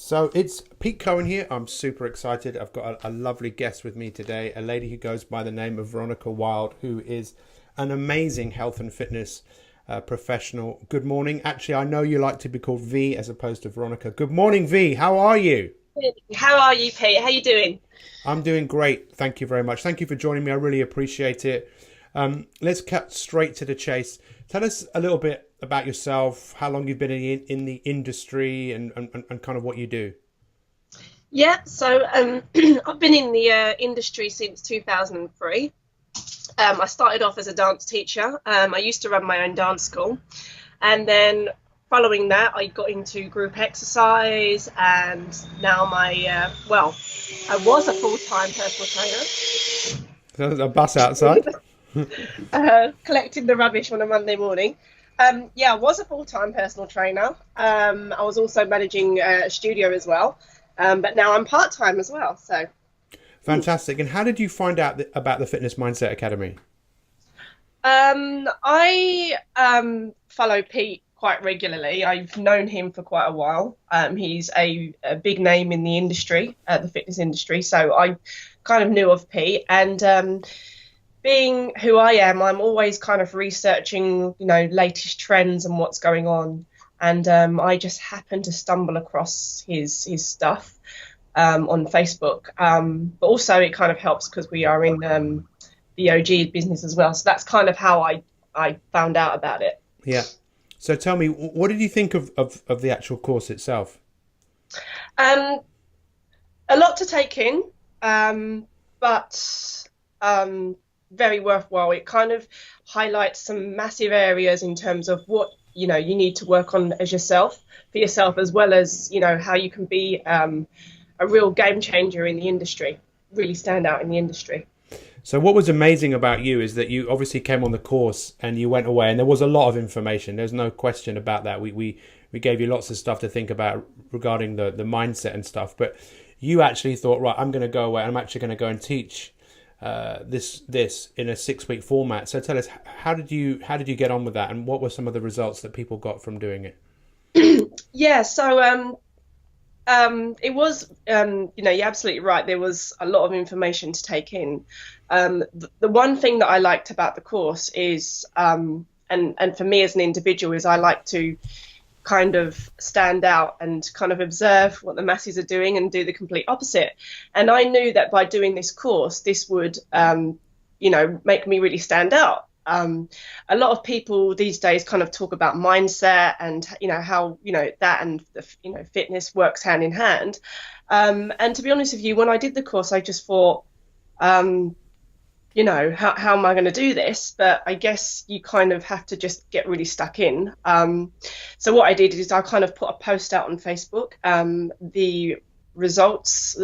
So it's Pete Cohen here. I'm super excited. I've got a lovely guest with me today, a lady who goes by the name of Veronica Wilde, who is an amazing health and fitness professional. Good morning. Actually, I know you like to be called V as opposed to Veronica. Good morning, V. How are you? How are you, Pete? How you doing? I'm doing great. Thank you very much. Thank you for joining me. I really appreciate it. Let's cut straight to the chase. Tell us a little bit about yourself, how long you've been in the industry, and kind of what you do. Yeah, so I've been in the industry since 2003. I started off as a dance teacher. I used to run my own dance school, and then following that, I got into group exercise, and now I was a full-time personal There's a bus outside. trainer, collecting the rubbish on a Monday morning. Yeah, I was a full-time personal trainer. I was also managing a studio as well, but now I'm part-time as well. So, Fantastic. And how did you find out about the Fitness Mindset Academy? I follow Pete quite regularly. I've known him for quite a while. He's a big name in the industry, the fitness industry. So I kind of knew of Pete, and being who I am, I'm always kind of researching, latest trends and what's going on. And I just happened to stumble across his stuff on Facebook. But also it kind of helps because we are in the OG business as well. So that's kind of how I found out about it. Yeah. So tell me, what did you think of the actual course itself? Um, a lot to take in, but very worthwhile. It kind of highlights some massive areas in terms of what you need to work on as yourself for yourself, as well as how you can be a real game changer in the industry, really stand out in the industry. So what was amazing about you is that you obviously came on the course and you went away and there was a lot of information. There's no question about that. We gave you lots of stuff to think about regarding the mindset and stuff. But you actually thought, right, I'm going to go away. I'm actually going to go and teach this in a 6-week format. So tell us, how did you get on with that, and what were some of the results that people got from doing it? Yeah, so it was, you're absolutely right. There was a lot of information to take in. The one thing that I liked about the course is, and for me as an individual, is I like to kind of stand out and kind of observe what the masses are doing and do the complete opposite. And I knew that by doing this course, this would, make me really stand out. A lot of people these days kind of talk about mindset and how that and the fitness works hand in hand. And to be honest with you, when I did the course, I just thought, how am I going to do this? But I guess you kind of have to just get really stuck in. So what I did is I kind of put a post out on Facebook. The results,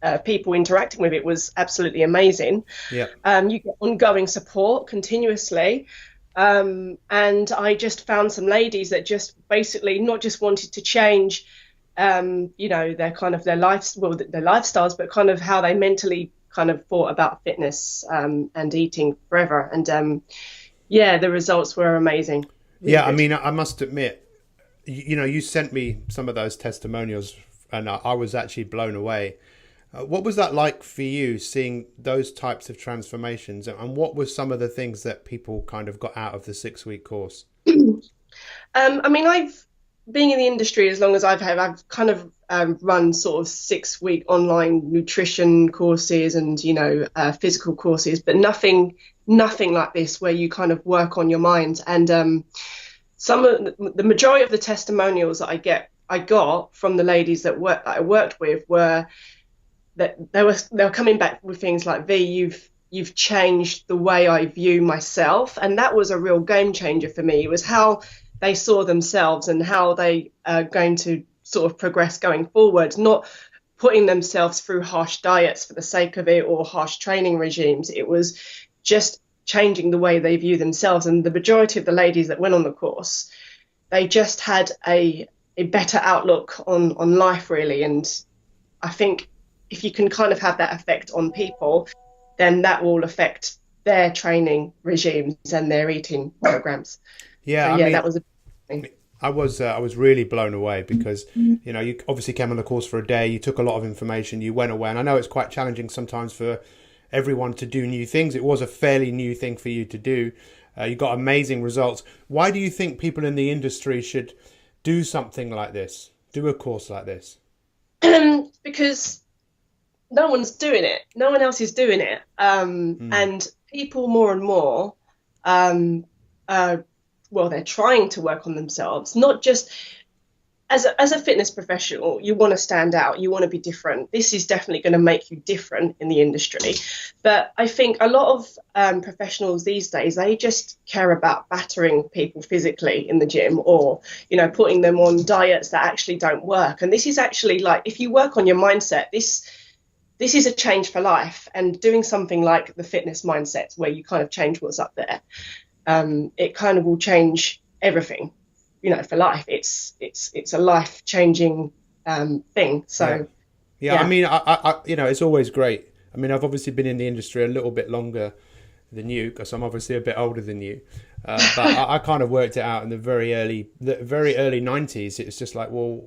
of people interacting with it was absolutely amazing. Yeah. You get ongoing support continuously. And I just found some ladies that just basically not just wanted to change, their kind of their lifestyles, but kind of how they mentally kind of thought about fitness and eating forever. And the results were amazing. Really Yeah, I good. mean, I must admit, you sent me some of those testimonials, and I was actually blown away. What was that like for you, seeing those types of transformations, and what were some of the things that people kind of got out of the 6-week course? I mean, I've been in the industry as long as I've kind of run sort of 6-week online nutrition courses and physical courses, but nothing like this where you kind of work on your mind. And some of the majority of the testimonials that I got from the ladies that I worked with were that they were coming back with things like, V, you've changed the way I view myself. And that was a real game changer for me. It was how they saw themselves and how they are going to sort of progress going forward, not putting themselves through harsh diets for the sake of it or harsh training regimes. It was just changing the way they view themselves. And the majority of the ladies that went on the course, they just had a better outlook on life, really. And I think if you can kind of have that effect on people, then that will affect their training regimes and their eating programs. Yeah, So I yeah, mean, that was a big thing. I was really blown away because, you know, you obviously came on the course for a day, you took a lot of information, you went away, and I know it's quite challenging sometimes for everyone to do new things. It was a fairly new thing for you to do. You got amazing results. Why do you think people in the industry should do something like this, do a course like this? Because no one's doing it. No one else is doing it. And people more and more, well, they're trying to work on themselves, not just as a fitness professional. You want to stand out. You want to be different. This is definitely going to make you different in the industry. But I think a lot of professionals these days, they just care about battering people physically in the gym, or, you know, putting them on diets that actually don't work. And this is actually, like, if you work on your mindset, this is a change for life. And doing something like the fitness mindset, where you kind of change what's up there, it kind of will change everything, you know, for life. It's a life changing thing. So yeah. I mean, I you know, it's always great. I mean, I've obviously been in the industry a little bit longer than you, because I'm obviously a bit older than you. But I kind of worked it out in the very early 90s. It's just like, well,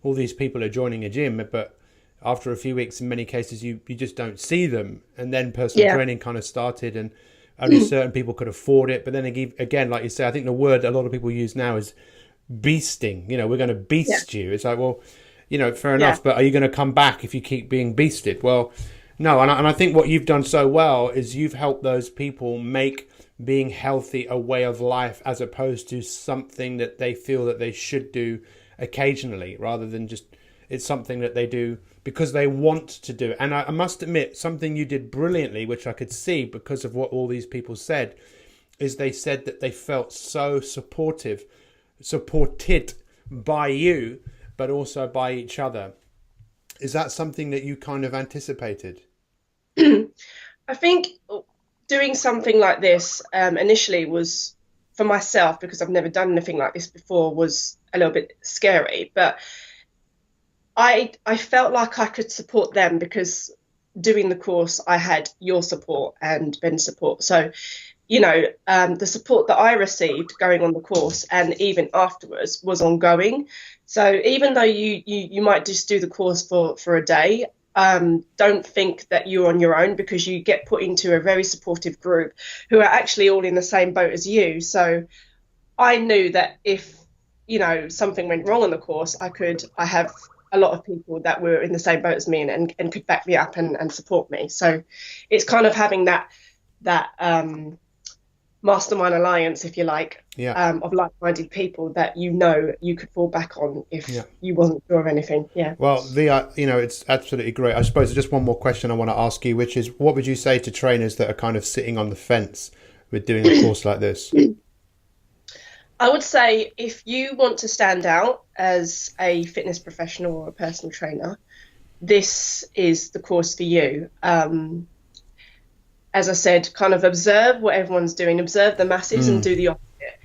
all these people are joining a gym, but after a few weeks, in many cases, you just don't see them. And then personal training kind of started, and only certain people could afford it. But then again, like you say, I think the word a lot of people use now is beasting. You know, we're going to beast you. It's like, well, you know, fair enough, but are you going to come back if you keep being beasted? Well, no. And I think what you've done so well is you've helped those people make being healthy a way of life, as opposed to something that they feel that they should do occasionally, rather than just it's something that they do because they want to do. And I must admit, something you did brilliantly, which I could see because of what all these people said, is they said that they felt so supported by you, but also by each other. Is that something that you kind of anticipated? I think doing something like this initially was, for myself, because I've never done anything like this before, was a little bit scary. But I felt like I could support them, because doing the course, I had your support and Ben's support. So, you know, the support that I received going on the course and even afterwards was ongoing. So even though you might just do the course for a day, don't think that you're on your own, because you get put into a very supportive group who are actually all in the same boat as you. So I knew that if, you know, something went wrong on the course, I have a lot of people that were in the same boat as me and could back me up and support me. So it's kind of having that mastermind alliance, if you like, of like-minded people that, you know, you could fall back on if you wasn't sure of anything. Yeah. Well, you know, it's absolutely great. I suppose just one more question I want to ask you, which is, what would you say to trainers that are kind of sitting on the fence with doing a course like this? I would say, if you want to stand out as a fitness professional or a personal trainer, this is the course for you. As I said, kind of observe what everyone's doing, observe the masses and do the opposite.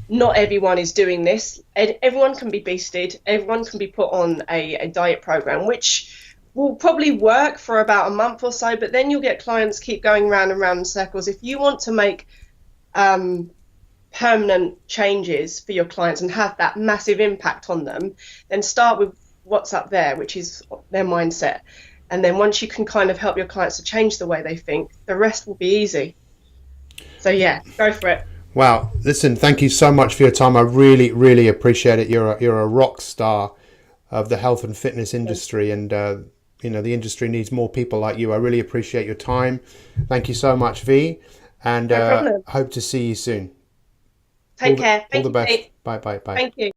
Not everyone is doing this. Everyone can be beasted. Everyone can be put on a diet program, which will probably work for about a month or so, but then you'll get clients keep going round and round in circles. If you want to make permanent changes for your clients and have that massive impact on them, then start with what's up there, which is their mindset. And then once you can kind of help your clients to change the way they think, the rest will be easy. So yeah, go for it. Wow. Listen, thank you so much for your time. I really, really appreciate it. You're a rock star of the health and fitness industry, and you know, the industry needs more people like you. I really appreciate your time. Thank you so much, V, and hope to see you soon. Take care. All the best. Bye. Thank you.